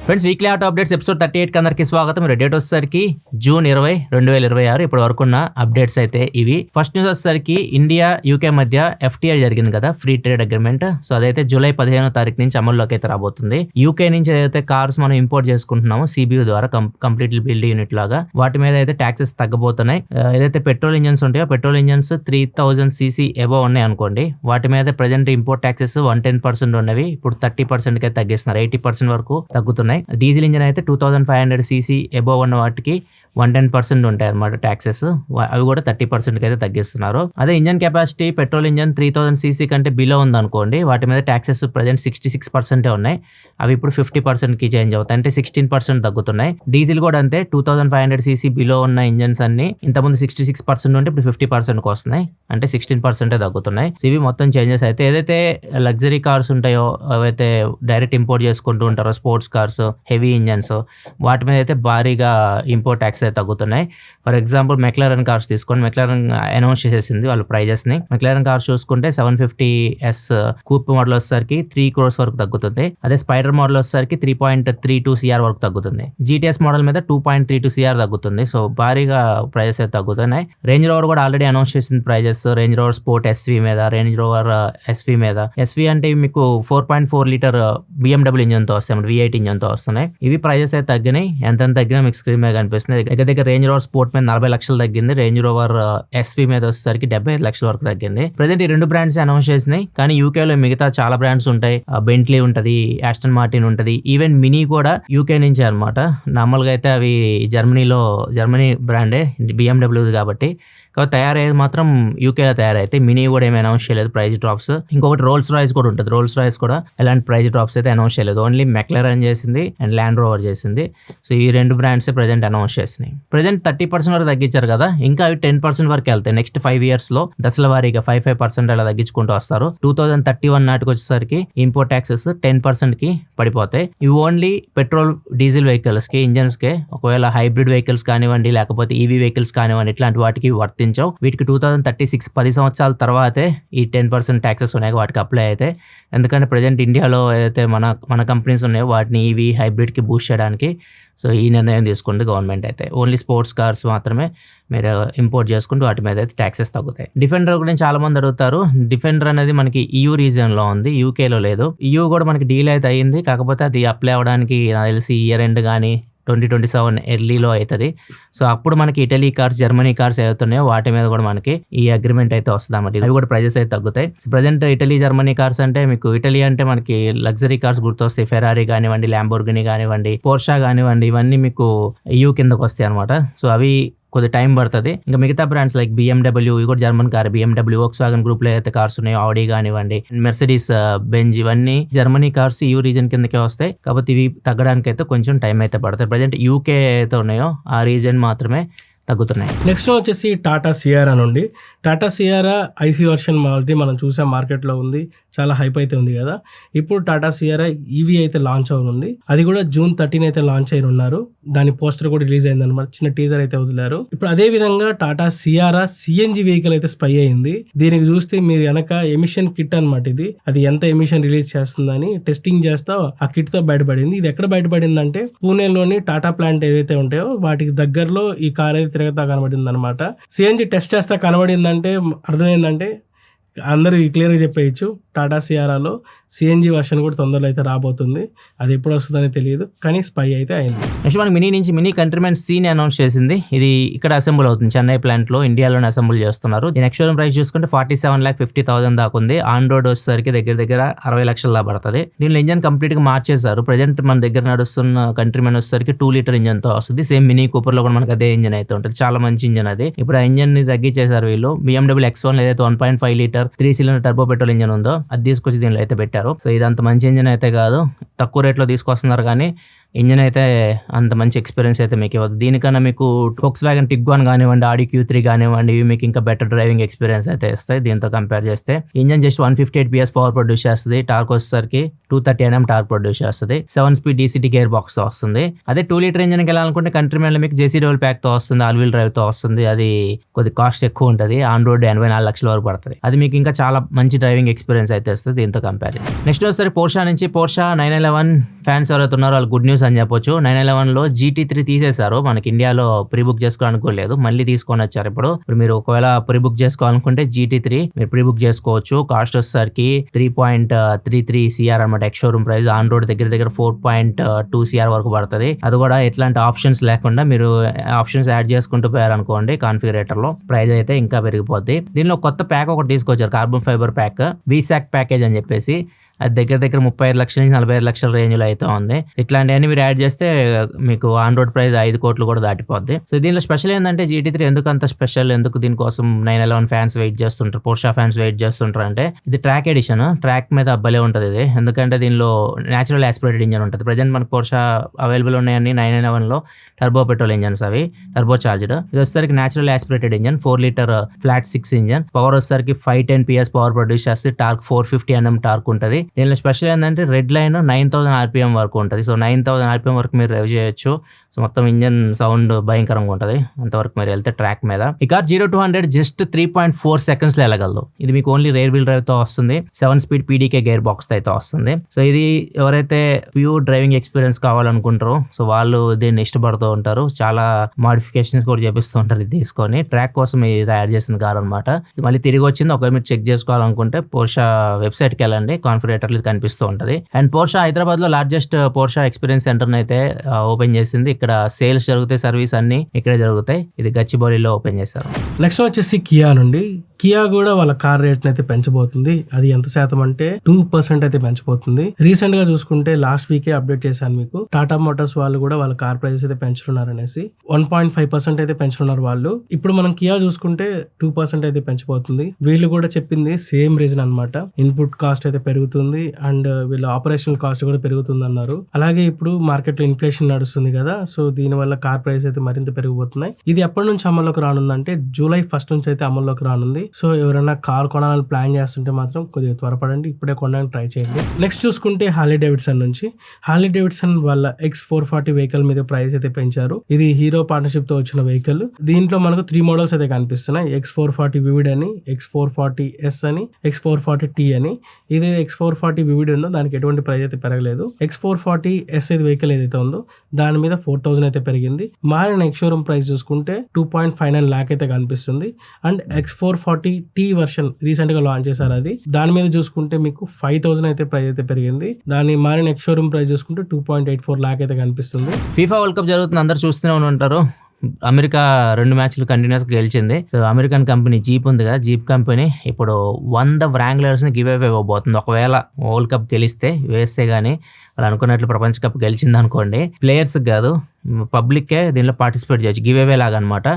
Friends, weekly auto updates episode 38కి అందరికీ స్వాగతం. డేట్ వచ్చేసరికి June 20, 2026. ఇప్పటి వరకు ఉన్న అప్డేట్స్ అయితే ఇవి. ఫస్ట్ న్యూస్ వచ్చేసరికి ఇండియా యూకే మధ్య FTA జరిగింది కదా, ఫ్రీ ట్రేడ్ అగ్రిమెంట్. సో అదైతే జూలై 15వ తారీఖు నుంచి అమల్లోకి అయితే రాబోతుంది. యూకే నుంచి ఏదైతే కార్స్ మనం ఇంపోర్ట్ చేసుకుంటున్నామో CBU ద్వారా కంప్లీట్లీ బిల్డ్ యూనిట్ లాగా, వాటి మీద అయితే ట్యాక్సెస్ తగ్గబోతున్నాయి. ఏదైతే పెట్రోల్ ఇంజన్స్ ఉంటాయో, పెట్రోల్ ఇంజన్స్ 3000 cc ఎబో ఉన్నాయి అనుకోండి, వాటి మీద ప్రజెంట్ ఇంపోర్ట్ ట్యాక్సెస్ 110% ఉన్నవి ఇప్పుడు 30% కే తగ్గిస్తున్నారు. 80% వరకు తగ్గుతున్నాయి. డీజిల్ ఇంజిన్ అయితే 2500 cc ఎబో ఉన్న వాటికి 110% ఉంటాయి అన్నమాట ట్యాక్సెస్. అవి కూడా 30% అయితే తగ్గిస్తున్నారు. అదే engine capacity petrol engine 3000 cc కంటే బిలో ఉంది అనుకోండి, వాటి మీద ట్యాక్సెస్ ప్రజెంట్ 66% ఉన్నాయి. అవి ఇప్పుడు 50%కి చేంజ్ అవుతాయి, అంటే 16% తగ్గుతున్నాయి. డీజిల్ కూడా అంతే, 2500 cc బిలో ఉన్న ఇంజన్స్ అన్ని ఇంతకుముందు 66% ఉంటే ఇప్పుడు 50%కి వస్తున్నాయి, అంటే 16% తగ్గుతున్నాయి. ఇవి మొత్తం చేంజెస్ అయితే. ఏదైతే లగ్జరీ కార్స్ ఉంటాయో, అవైతే డైరెక్ట్ ఇంపోర్ట్ చేసుకుంటూ ఉంటారో, స్పోర్ట్స్ కార్స్, హెవీ ఇంజన్స్, వాటి మీద అయితే భారీగా ఇంపోర్ట్ ట్యాక్స్ అయితే తగ్గుతున్నాయి. ఫర్ ఎగ్జాంపుల్ మెక్లారెన్ కార్స్ తీసుకోండి. మెక్లారెన్ అనౌన్స్ చేసేసింది వాళ్ళ ప్రైజెస్ ని. మెక్లారెన్ కార్స్ చూసుకుంటే 750S కూప్ మోడల్ వచ్చేసరికి 3 crores వరకు తగ్గుతుంది. అదే స్పైడర్ మోడల్ వచ్చేసరికి 3.32 CR వరకు తగ్గుతుంది. GTS మోడల్ మీద 2.32 CR తగ్గుతుంది. సో భారీగా ప్రైజెస్ అయితే తగ్గుతున్నాయి. రేంజ్ రోవర్ కూడా ఆల్రెడీ అనౌన్స్ చేసింది prices. Range Rover sport SV మీద, రేంజ్ రోవర్ SV మీద. SV అంటే మీకు 4.4 లీటర్ BMW ఇంజన్ తో వస్తాయి, V8 ఇంజన్ తో వస్తున్నాయి. ఇవి ప్రైజెస్ అయితే తగ్గినాయి. ఎంత తగ్గినా మీకు స్క్రీన్ మీద కనిపిస్తుంది. దగ్గర రేంజ్ రోవర్ స్పోర్ట్ మీద 40 లక్షలు తగ్గింది. రేంజ్ రోవర్ SV మీద వచ్చేసరికి 75 లక్షల వరకు తగ్గింది. ప్రజెంట్ ఈ 2 బ్రాండ్స్ అనౌన్స్ చేసినాయి. కానీ యూకేలో మిగతా చాలా బ్రాండ్స్ ఉంటాయి. బెంట్లీ ఉంటది, ఆస్టన్ మార్టిన్ ఉంటది, ఈవెన్ మినీ కూడా యూకే నుంచి అనమాట. నార్మల్గా అయితే అవి జర్మనీ బ్రాండే, BMW కాబట్టి. కాబట్టి తయారయ్యేది మాత్రం యూకేలో తయారైతే. మినీ కూడా ఏమి అనౌన్స్ చేయలేదు ప్రైస్ డ్రాప్స్. ఇంకొకటి రోల్స్ రాయిస్ కూడా ఉంటుంది. రోల్స్ రాయిస్ కూడా ఎలాంటి ప్రైస్ డ్రాప్స్ అయితే అనౌన్స్ చేయలేదు. ఓన్లీ మెక్లారెన్ చేసింది అండ్ ల్యాండ్ రోవర్ చేసింది. సో ఈ 2 బ్రాండ్స్ ప్రజెంట్ అనౌన్స్ చేసినాయి. ప్రజెంట్ 30% వరకు తగ్గించారు కదా, ఇంకా అవి 10% వరకు వెళ్తాయి. నెక్స్ట్ 5 years లో దశల వారీగా 5% అలా తగ్గించుకుంటూ వస్తారు. 2031 నాటికి వచ్చేసరికి ఇంపోర్ట్ ట్యాక్సెస్ 10% కి పడిపోతాయి. ఇవి ఓన్లీ పెట్రోల్ డీజిల్ వెహికల్స్ కి, ఇంజన్స్ కి. ఒకవేళ హైబ్రిడ్ వెహికల్స్ కానివ్వండి, లేకపోతే EV వెహికల్స్ కానివ్వండి, ఇట్లాంటి వాటికి వర్తించవు. వీటికి 2036 10 సంవత్సరాల తర్వాతే ఈ 10% ట్యాక్సెస్ ఉన్నాయి, వాటికి అప్లై అయితే. ఎందుకంటే ప్రజెంట్ ఇండియాలో ఏదైతే మన కంపెనీస్ ఉన్నాయో వాటిని EV హైబ్రిడ్ కి బూస్ట్ చేయడానికి సో ఈ నిర్ణయం తీసుకుంది గవర్నమెంట్ అయితే. ఓన్లీ స్పోర్ట్స్ కార్స్ మాత్రమే మీరు ఇంపోర్ట్ చేసుకుంటూ వాటి మీద అయితే ట్యాక్సెస్ తగ్గుతాయి. డిఫెండర్ గురించి చాలా మంది అడుగుతారు. డిఫెండర్ అనేది మనకి EU రీజియన్ లో ఉంది, యూకేలో లేదు. EU కూడా మనకి డీల్ అయితే అయ్యింది, కాకపోతే అది అప్లై అవ్వడానికి నాకు తెలిసి ఇయర్ ఎండ్ కానీ 2027 ఎర్లీలో అవుతుంది. సో అప్పుడు మనకి ఇటలీ కార్స్, జర్మనీ కార్స్ ఏవైతున్నాయో వాటి మీద కూడా మనకి ఈ అగ్రిమెంట్ అయితే వస్తుంది అన్నమాట. అవి కూడా ప్రైజెస్ అయితే తగ్గుతాయి. ప్రజెంట్ ఇటలీ, జర్మనీ కార్స్ అంటే మీకు ఇటలీ అంటే మనకి లగ్జరీ కార్స్ గుర్తొస్తాయి. ఫెరారీ కానివ్వండి, ల్యాంబోర్గిని కానివ్వండి, పోర్షా కానివ్వండి, ఇవన్నీ మీకు EU కిందకు వస్తాయి అనమాట. సో అవి కొద్ది టైం పడుతుంది. ఇంకా మిగతా బ్రాండ్స్ లైక్ BMW, ఇవి కూడా German car. BMW, Volkswagen group లో అయితే కార్స్ ఉన్నాయో, ఆడి కానివ్వండి, మెర్సిడీస్ బెంజ్, ఇవన్నీ జర్మనీ కార్స్ EU రీజన్ కిందకే వస్తాయి. కాబట్టి ఇవి తగ్గడానికి అయితే కొంచెం టైం అయితే పడుతుంది. ప్రజెంట్ UK అయితే ఉన్నాయో ఆ రీజన్ మాత్రమే తగ్గుతున్నాయి. నెక్స్ట్ వచ్చేసి టాటా సియారా నుండి. Tata Sierra IC version already మనం చూసాం, మార్కెట్లో ఉంది, చాలా హైప్ అయితే ఉంది కదా. ఇప్పుడు టాటా సియారా EV అయితే లాంచ్ అవుతుంది. అది కూడా June 13 అయితే లాంచ్ అయి ఉన్నారు. దాని పోస్టర్ కూడా రిలీజ్ అయింది అనమాట, చిన్న టీజర్ అయితే వదిలారు. ఇప్పుడు అదే విధంగా టాటా సియారా CNG వెహికల్ అయితే స్పై అయింది. దీనికి చూస్తే మీరు వెనక ఎమిషన్ కిట్ అనమాట. అది ఎంత ఎమిషన్ రిలీజ్ చేస్తుందని టెస్టింగ్ చేస్తా ఆ కిట్ తో బయటపడింది. ఇది ఎక్కడ బయటపడిందంటే పూణేలోని టాటా ప్లాంట్ ఏదైతే ఉంటాయో వాటికి దగ్గరలో ఈ కార్ అయితే తిరగతా కనబడింది అనమాట. CNG టెస్ట్ చేస్తా కనబడిందంటే అర్థమైందంటే అందరూ క్లియర్గా చెప్పేయచ్చు, టాటా సియారాలో CNG వర్షన్ కూడా తొందరలో అయితే రాబోతుంది. అది ఎప్పుడు వస్తుందని తెలియదు, కానీ స్పై అయితే అయింది. నెక్స్ట్ మనకి మినీ నుంచి మినీ కంట్రీమెంట్ సీని అనౌన్స్ చేసింది. ఇది ఇక్కడ అసెంబుల్ అవుతుంది, చెన్నై ప్లాంట్ లో, ఇండియాలోనే అసెంబుల్ చేస్తున్నారు. దీని ఎక్స్టోరూమ్ ప్రైస్ చూసుకుంటే 47,50,000 దాకా ఉంది. ఆన్ రోడ్ వచ్చేసరికి దగ్గర 60 లక్షల దాకా పడుతుంది. దీనిలో ఇంజన్ కంప్లీట్ గా మార్చేశారు. ప్రజెంట్ మన దగ్గర నడుస్తున్న కంట్రీమెంట్ వచ్చేసరికి 2 లీటర్ ఇంజన్ తో వస్తుంది. సేమ్ మినీ కూపర్ లో కూడా మనకి అదే ఇంజన్ అయితే ఉంటుంది, చాలా మంచి ఇంజన్ అది. ఇప్పుడు ఆ ఇంజన్ ని తగ్గించేశారు వీళ్ళు. BMW X1 ఏదైతే 1.5 litre 3 cylinder turbo petrol engine ఉందో అది తీసుకొచ్చి దీనిలో అయితే పెట్టారు. సో ఇదంత మంచి ఇంజన్ అయితే కాదు, తక్కువ రేట్లో తీసుకొస్తున్నారు, కానీ ఇంజన్ అయితే అంత మంచి ఎక్స్పీరియన్స్ అయితే మీకు ఇవ్వదు. దీనికన్నా మీకు వోక్స్వాగన్ టిగ్వాన్ కానివ్వండి, ఆడి Q3 కానివ్వండి, ఇవి మీకు ఇంకా బెటర్ డ్రైవింగ్ ఎక్స్పీరియన్స్ అయితే ఇస్తాయి దీంతో కంపేర్ చేస్తే. Engine just 158 PS power produce చేస్తుంది. టార్క్ వచ్చేసరికి 230 Nm టార్క్ ప్రొడ్యూస్ చేస్తుంది. 7 speed DCT గేర్ బాక్స్ తో వస్తుంది. అదే 2 లీటర్ ఇంజన్ కి వెళ్ళాలనుకుంటే కంట్రీమెన్ లో మీకు JC డబుల్ ప్యాక్ తో వస్తుంది, ఆల్ వీల్ డ్రైవ్ తో వస్తుంది. అది కొద్ది కాస్ట్ ఎక్కువ ఉంటుంది. ఆన్ రోడ్ 84 లక్షల వరకు పడుతుంది. అది మీకు ఇంకా చాలా మంచి డ్రైవింగ్ ఎక్స్పీరియన్స్ అయితే వస్తుంది దీంతో కంపేర్ చేస్తే. నెక్స్ట్ వచ్చేసరికి పోర్షా నుంచి పోర్షా 911 ఫ్యాన్స్ ఎవరైతే ఉన్నారో వాళ్ళు గుడ్ న్యూస్ అని చెప్పొచ్చు. 911 లో GT3 తీసేశారు, మనకి ఇండియాలో ప్రీ బుక్ చేసుకోవాలనుకోలేదు, మళ్ళీ తీసుకొని వచ్చారు. ఇప్పుడు మీరు ఒకవేళ ప్రీ బుక్ చేసుకోవాలనుకుంటే GT3 మీరు ప్రీ బుక్ చేసుకోవచ్చు. కాస్ట్ వచ్చేసరికి 3.33 CR అనమాట ex showroom price. On road దగ్గర 4.2 CR వరకు పడుతుంది. అది కూడా ఎట్లాంటి ఆప్షన్స్ లేకుండా మీరు ఆప్షన్స్ యాడ్ చేసుకుంటూ పోయారనుకోండి కాన్ఫిగరేటర్ లో, ప్రైస్ అయితే ఇంకా పెరిగిపోద్ది. దీనిలో కొత్త ప్యాక్ ఒకటి తీసుకొచ్చారు, carbon fibre pack, VSAC package అని చెప్పేసి. అది దగ్గర 35 లక్షల నుంచి 45 లక్షల రేంజ్ లో అయితే ఉంది. ఇట్లాంటివన్నీ మీరు యాడ్ చేస్తే మీకు ఆన్ రోడ్ ప్రైస్ 5 కోట్లు కూడా దాటిపోద్ది. సో దీనిలో స్పెషల్ ఏంటంటే GT3 ఎందుకు అంత స్పెషల్, ఎందుకు దీనికోసం 911 ఫ్యాన్స్ వెయిట్ చేస్తుంటారు, పోర్షా ఫ్యాన్స్ వెయిట్ చేస్తుంటారు అంటే, ఇది ట్రాక్ ఎడిషన్. ట్రాక్ మీద భలే ఉంటుంది ఇది, ఎందుకంటే దీనిలో న్యాచురల్ ఆస్పిరేటెడ్ ఇంజన్ ఉంటుంది. ప్రజెంట్ మనకు పోర్షా అవైలబుల్ ఉన్నాయని 911 లో టర్బో పెట్రోల్ ఇంజన్స్, అవి టర్బో చార్జ్డ్. ఇది వచ్చేసరికి natural aspirated engine, 4 litre flat 6 engine. Power వచ్చేసరికి 510 PS పవర్ ప్రొడ్యూస్ చేస్తే టార్క్ 450 Nm టార్క్ ఉంటుంది. దీనిలో స్పెషల్ ఏంటంటే రెడ్ లైన్ 9000 RPM వరకు ఉంటుంది. సో 9000 RPM వరకు మీరు డ్రైవ్ చేయొచ్చు. సో మొత్తం ఇంజన్ సౌండ్ భయంకరంగా ఉంటుంది అంతవరకు మీరు వెళ్తే ట్రాక్ మీద. ఈ కార్ 0-100 జస్ట్ 3.4 seconds లో వెళ్ళగలదు. ఇది మీకు ఓన్లీ రేర్ వీల్ డ్రైవ్ తో వస్తుంది, 7 స్పీడ్ PDK గేర్ బాక్స్ తో అయితే వస్తుంది. సో ఇది ఎవరైతే ప్యూర్ డ్రైవింగ్ ఎక్స్పీరియన్స్ కావాలనుకుంటారో సో వాళ్ళు దీన్ని ఇష్టపడుతూ ఉంటారు. చాలా మాడిఫికేషన్స్ కూడా చేపిస్తూ ఉంటారు ఇది తీసుకొని. ట్రాక్ కోసం ఇది తయారు చేసిన కార్ అనమాట. మళ్ళీ తిరిగి వచ్చింది, ఒకవేళ మీరు చెక్ చేసుకోవాలనుకుంటే పోర్షా వెబ్సైట్ కి వెళ్ళండి, కాన్ఫిగరేటర్లు కనిపిస్తూ ఉంటది. అండ్ పోర్షా హైదరాబాద్ లో లార్జెస్ట్ పోర్షా ఎక్స్పీరియన్స్ సెంటర్ అయితే ఓపెన్ చేసింది. ఇక్కడ సేల్స్ జరుగుతాయి, సర్వీస్ అన్ని ఇక్కడే జరుగుతాయి. ఇది గచ్చిబౌలిలో ఓపెన్ చేశారు. నెక్స్ట్ వచ్చేసి కియా నుండి. కియా కూడా వాళ్ళ కార్ రేట్ అయితే పెంచబోతుంది. అది ఎంత శాతం అంటే 2% అయితే పెంచబోతుంది. రీసెంట్ గా చూసుకుంటే లాస్ట్ వీకే అప్డేట్ చేశాను మీకు, టాటా మోటార్స్ వాళ్ళు కూడా వాళ్ళ కార్ ప్రైస్ అయితే పెంచుతున్నారు అనేసి 1.5% అయితే పెంచుతున్నారు వాళ్ళు. ఇప్పుడు మనం కియా చూసుకుంటే 2% అయితే పెంచబోతుంది. వీళ్ళు కూడా చెప్పింది సేమ్ రీజన్ అన్నమాట. ఇన్పుట్ కాస్ట్ అయితే పెరుగుతుంది అండ్ వీళ్ళ ఆపరేషనల్ కాస్ట్ కూడా పెరుగుతుంది అన్నారు. అలాగే ఇప్పుడు మార్కెట్ లో ఇన్ఫ్లేషన్ నడుస్తుంది కదా, సో దీని వల్ల కార్ ప్రైస్ అయితే మరింత పెరిగిపోతున్నాయి. ఇది ఎప్పటి నుంచి అమల్లోకి రానుందంటే July 1st నుంచి అయితే అమల్లోకి రానుంది. సో ఎవరైనా కార్ కొనాలని ప్లాన్ చేస్తుంటే మాత్రం కొద్దిగా త్వరపడండి, ఇప్పుడే కొనడానికి ట్రై చేయండి. నెక్స్ట్ చూసుకుంటే హార్లీ డేవిడ్సన్ నుంచి. హార్లీ డేవిడ్సన్ వాళ్ళ X440 వెహికల్ మీద ప్రైస్ అయితే పెంచారు. ఇది హీరో పార్ట్నర్షిప్ తో వచ్చిన వెహికల్. దీంట్లో మనకు 3 మోడల్స్ అయితే కనిపిస్తున్నాయి, X440 వివిడ్ అని, X440S అని, X440T అని. ఇది X440 వివిడ్ ఉందో దానికి ఎటువంటి ప్రైస్ అయితే పెరగలేదు. X440S వెహికల్ ఏదైతే ఉందో దాని మీద 4000 అయితే పెరిగింది. మారిన ఎక్స్ షోరూమ్ ప్రైస్ చూసుకుంటే 2.59 lakh అయితే కనిపిస్తుంది. అండ్ X440T వర్షన్ రీసెంట్ గా లాంచ్ చేశారు, అది దాని మీద చూసుకుంటే మీకు 5000 అయితే ప్రైస్ అయితే పెరిగింది. దాని మారిన ఎక్స్ షోరూమ్ ప్రైస్ చూసుకుంటే 2.84 lakh అయితే కనిపిస్తుంది. FIFA వరల్డ్ కప్ జరుగుతుంది, అందరు చూస్తూనే ఉంటారు. అమెరికా 2 మ్యాచ్లు కంటిన్యూస్ గెలిచింది. సో అమెరికన్ కంపెనీ జీప్ ఉంది కదా, జీప్ కంపెనీ ఇప్పుడు 100 వ్రాంగ్లర్స్ ని గివ్ అవే ఇవ్వబోతుంది. ఒకవేళ వరల్డ్ కప్ గెలిస్తే వేస్తే గానీ వాళ్ళు అనుకున్నట్లు ప్రపంచ కప్ గెలిచింది అనుకోండి, ప్లేయర్స్ కాదు పబ్లిక్కే దీనిలో పార్టిసిపేట్ చేయొచ్చు, గివ్ అవే లాగా అనమాట.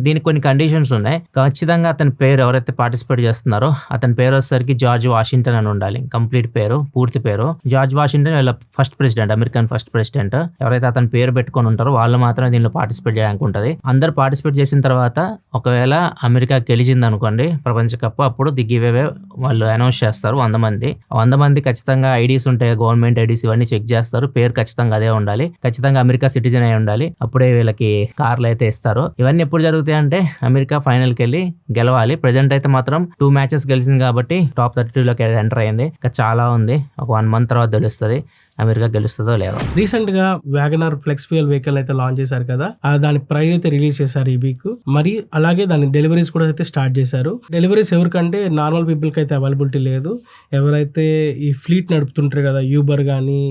దీనికి కొన్ని కండిషన్స్ ఉన్నాయి. ఖచ్చితంగా అతని పేరు ఎవరైతే పార్టిసిపేట్ చేస్తున్నారో అతని పేరు వచ్చేసరికి జార్జ్ వాషింగ్టన్ అని ఉండాలి. కంప్లీట్ పేరు, పూర్తి పేరు జార్జ్ వాషింగ్టన్, వీళ్ళ first president, American first president. ఎవరైతే అతని పేరు పెట్టుకొని ఉంటారో వాళ్ళు మాత్రమే దీనిలో పార్టిసిపేట్ చేయడానికి ఉంటుంది. అందరు పార్టిసిపేట్ చేసిన తర్వాత ఒకవేళ అమెరికా గెలిచింది అనుకోండి ప్రపంచ కప్, అప్పుడు ది గివ్ అవే వాళ్ళు అనౌన్స్ చేస్తారు. 100 మంది ఖచ్చితంగా ఐడీస్ ఉంటాయి, గవర్నమెంట్ ఐడీస్ ఇవన్నీ చెక్ చేస్తారు. పేరు ఖచ్చితంగా అదే ఉండాలి, ఖచ్చితంగా అమెరికా సిటిజన్ అయి ఉండాలి. అప్పుడే వీళ్ళకి కార్లు అయితే ఇస్తారు. ఇవన్నీ ఎప్పుడు జరుగుతాయి అంటే అమెరికా ఫైనల్కి వెళ్ళి గెలవాలి. ప్రెజెంట్ అయితే మాత్రం 2 మ్యాచెస్ గెలిచింది కాబట్టి టాప్ 32లోకి ఎంటర్ అయింది. ఇంకా చాలా ఉంది, ఒక 1 month తర్వాత తెలుస్తుంది అమెరికా గెలుస్తుందో లేదో. రీసెంట్ గా వ్యాగనర్ ఫ్లెక్స్ ఫ్యూయల్ వెహికల్ అయితే లాంచ్ చేశారు కదా, దాని ప్రైస్ అయితే రిలీజ్ చేశారు ఈ వీక్. మరి అలాగే దాని డెలివరీస్ కూడా అయితే స్టార్ట్ చేశారు. డెలివరీస్ ఎవరికంటే నార్మల్ పీపుల్ కి అయితే అవైలబిలిటీ లేదు. ఎవరైతే ఈ ఫ్లీట్ నడుపుతుంటారు కదా, యూబర్ కానీ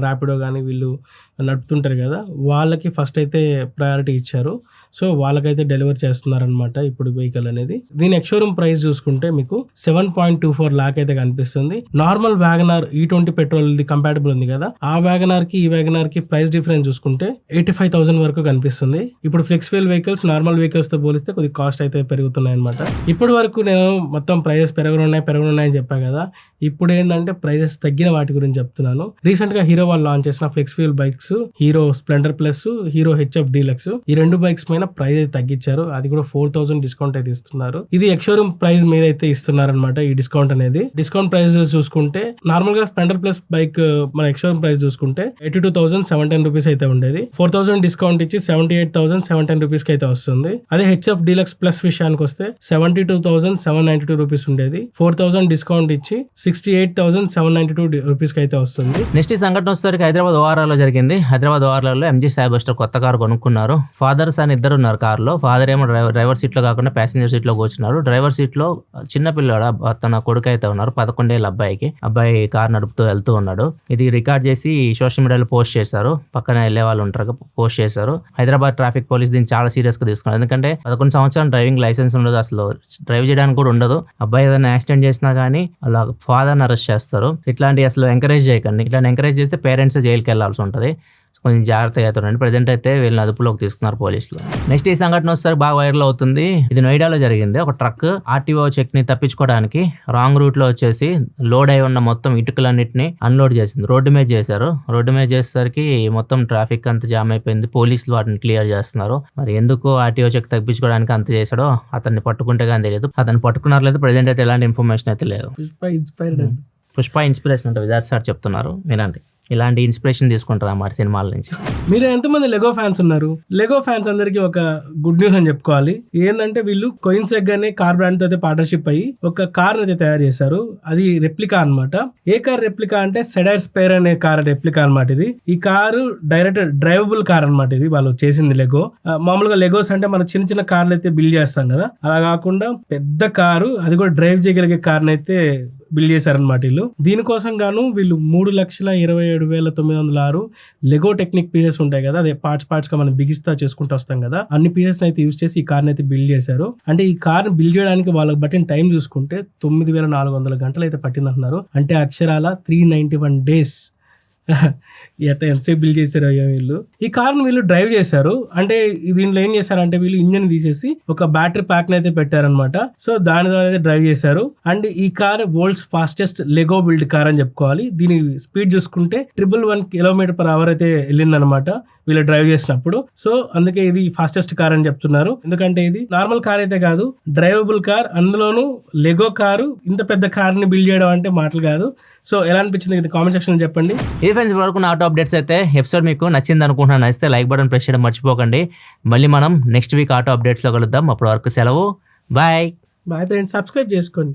ర్యాపిడో కానీ వీళ్ళు నడుపుతుంటారు కదా, వాళ్ళకి ఫస్ట్ అయితే ప్రయారిటీ ఇచ్చారు. సో వాళ్ళకైతే డెలివర్ చేస్తున్నారనమాట ఇప్పుడు వెహికల్ అనేది. దీని ఎక్స్షోరూమ్ ప్రైస్ చూసుకుంటే మీకు 7.24 lakh అయితే కనిపిస్తుంది. Normal WagonR E20 petrol compatible ఉంది కదా, ఆ వ్యాగనార్ కి ఈ వ్యాగనార్ కి ప్రైస్ డిఫరెన్స్ చూసుకుంటే 85,000 వరకు కనిపిస్తుంది. ఇప్పుడు flex fuel vehicles normal vehicles తో పోలిస్తే కొద్ది కాస్ట్ అయితే పెరుగుతున్నాయి అనమాట. ఇప్పటి వరకు నేను మొత్తం ప్రైజెస్ పెరగనున్నాయని చెప్పాను కదా, ఇప్పుడు ఏంటంటే ప్రైజెస్ తగ్గిన వాటి గురించి చెప్తున్నాను. రీసెంట్ గా హీరో వాళ్ళు లాంచ్ చేసిన flex fuel bikes, Hero Splendor plus, Hero HF deluxe, ఈ 2 బైక్స్ పైన ప్రైస్ అయితే తగ్గించారు. అది కూడా 4,000 డిస్కౌంట్ అయితే ఇస్తున్నారు. ఇది ఎక్స్షోరూమ్ ప్రైస్ మీద అయితే ఇస్తున్నారు అనమాట ఈ డిస్కౌంట్ అనేది. డిస్కౌంట్ ప్రైస్ చూసుకుంటే నార్మల్ గా స్ప్లెండర్ ప్లస్ బైక్ మన షోరూమ్ ప్రైస్ చూసుకుంటే 82,710 రూపీస్ అయితే ఉండేది. 4,000 డిస్కౌంట్ ఇచ్చి 78,710 రూపీస్ కి అయితే వస్తుంది. అదే హెచ్ఎఫ్ డీలక్స్ ప్లస్ విషయానికి వస్తే 72,792 రూపీస్ ఉండేది. 4,000 డిస్కౌంట్ ఇచ్చి 68,792 రూపీస్ కి అయితే వస్తుంది. నెక్స్ట్ ఈ సంఘటన వచ్చేసరికి హైదరాబాద్ ఓఆర్ఆర్లో జరిగింది. హైదరాబాద్ ఓఆర్ఆర్లో ఎంజీ సాయి బస్టర్ కొత్త కారు కొనుక్కున్నారు. ఫాదర్ సన్ ఇద్దరు ఉన్నారు కారులో. ఫాదర్ ఏమో డ్రైవర్ సీట్ లో కాకుండా ప్యాసింజర్ సీట్ లో కూర్చున్నారు. డ్రైవర్ సీట్ లో చిన్న పిల్లాడు తన కొడుకు అయితే ఉన్నారు. 11 ఏళ్ళ అబ్బాయి కారు నడుపుతూ వెళ్తూ ఉన్నాడు. ఇది రికార్డ్ చేసి సోషల్ మీడియాలో పోస్ట్ చేశారు. పక్కన వెళ్ళే వాళ్ళు ఉంటారు పోస్ట్ చేశారు. హైదరాబాద్ ట్రాఫిక్ పోలీస్ దీన్ని చాలా సీరియస్ గా తీసుకున్నారు. ఎందుకంటే 11 సంవత్సరాలు డ్రైవింగ్ లైసెన్స్ ఉండదు, అసలు డ్రైవ్ చేయడానికి కూడా ఉండదు. అబ్బాయి ఏదైనా యాక్సిడెంట్ చేసినా గానీ అలా ఫాదర్ని అరెస్ట్ చేస్తారు. ఇట్లాంటి అసలు ఎంకరేజ్ చేయకండి. ఇట్లా ఎంకరేజ్ చేస్తే పేరెంట్స్ జైలుకి వెళ్లాల్సి ఉంటుంది. కొంచెం జాగ్రత్తగా అవుతుండండి. ప్రజెంట్ అయితే వీళ్ళని అదుపులోకి తీసుకున్నారు పోలీసులు. నెక్స్ట్ ఈ సంఘటన వస్తే బాగా వైరల్ అవుతుంది. ఇది నోయిడాలో జరిగింది. ఒక ట్రక్ ఆర్టీఓ చెక్ ని తప్పించుకోవడానికి రాంగ్ రూట్ లో వచ్చేసి లోడ్ అయి ఉన్న మొత్తం ఇటుకలన్నింటినీ అన్లోడ్ చేసింది. రోడ్డు మీద చేశారు. రోడ్డు మీద చేసేసరికి మొత్తం ట్రాఫిక్ అంతా జామ్ అయిపోయింది. పోలీసులు వాటిని క్లియర్ చేస్తున్నారు. మరి ఎందుకు ఆర్టీఓ చెక్ తప్పించుకోవడానికి అంత చేశాడో అతన్ని పట్టుకుంటే కానీ తెలియదు. అతన్ని పట్టుకున్నారు లేదు. ప్రజెంట్ అయితే ఎలాంటి ఇన్ఫర్మేషన్ అయితే లేదు. పుష్ప ఇన్స్పిరేషన్ అంటే విజార్ సార్ చెప్తున్నారు, వినండి. ఇలాంటి ఇన్స్పిరేషన్ తీసుకుంటారు అన్నమాట సినిమాల నుంచి. మీరు ఎంతమంది లెగో ఫ్యాన్స్ ఉన్నారు? లెగో ఫ్యాన్స్ అందరికి ఒక గుడ్ న్యూస్ అని చెప్పుకోవాలి. ఏంటంటే వీళ్ళు కోయిన్సెగ్ గానే కార్ బ్రాండ్ తో అయితే పార్ట్నర్షిప్ అయ్యి ఒక కార్ అయితే తయారు చేశారు. అది రెప్లికా అన్నమాట. ఏ కార్ రెప్లికా అంటే సెడైర్ స్పైర్ అనే కార్ రెప్లికా అన్నమాట. ఈ కారు డైరెక్ట్ డ్రైవబుల్ కార్ అన్నమాట. ఇది వాళ్ళు చేసింది లెగో. మామూలుగా లెగోస్ అంటే మన చిన్న చిన్న కార్లు అయితే బిల్డ్ చేస్తాం కదా, అలా కాకుండా పెద్ద కారు, అది కూడా డ్రైవ్ చేయగలిగే కార్ని అయితే బిల్డ్ చేశారనమాట వీళ్ళు. దీనికోసం గాను వీళ్ళు 3,27,906 లెగో టెక్నిక్ పీసెస్ ఉంటాయి కదా, అదే పార్ట్స్ గా మనం బిగిస్తా చేసుకుంటూ వస్తాం కదా, అన్ని పీసెస్ అయితే యూజ్ చేసి ఈ కార్ని అయితే బిల్డ్ చేశారు. అంటే ఈ కార్ బిల్డ్ చేయడానికి వాళ్ళకి బట్టిన టైం చూసుకుంటే 9,400 గంటలు అయితే పట్టిందంటున్నారు. అంటే అక్షరాల 391 డేస్. ఎంతసేపు బిల్డ్ చేశారు అయ్యా వీళ్ళు. ఈ కార్ని వీళ్ళు డ్రైవ్ చేశారు. అంటే దీంట్లో ఏం చేశారంటే వీళ్ళు ఇంజన్ తీసేసి ఒక బ్యాటరీ ప్యాక్ అయితే పెట్టారనమాట. సో దాని ద్వారా అయితే డ్రైవ్ చేశారు. అండ్ ఈ car world's fastest Lego build car అని చెప్పుకోవాలి. దీని స్పీడ్ చూసుకుంటే 111 km/h అయితే వెళ్ళిందనమాట వీళ్ళు డ్రైవ్ చేసినప్పుడు. సో అందుకే ఇది ఫాస్టెస్ట్ కార్ అని చెప్తున్నారు. ఎందుకంటే ఇది నార్మల్ కార్ అయితే కాదు, డ్రైవబుల్ కార్, అందులోనూ లెగో కారు. ఇంత పెద్ద కార్ ని బిల్డ్ చేయడం అంటే మాటలు కాదు. సో ఎలా అనిపించింది ఇది కామెంట్ సెక్షన్ లో చెప్పండి. ఇది ఫ్రెండ్స్ వరకు ఆటో అప్డేట్స్ అయితే ఎపిసోడ్ మీకు నచ్చింది అనుకుంటున్నాను. నచ్చితే లైక్ బటన్ ప్రెస్ చేయడం మర్చిపోకండి. మళ్ళీ మనం నెక్స్ట్ వీక్ ఆటో అప్డేట్స్ లో కలుద్దాం. అప్పటి వరకు సెలవు. బాయ్ ఫ్రెండ్స్, సబ్స్క్రైబ్ చేసుకోండి.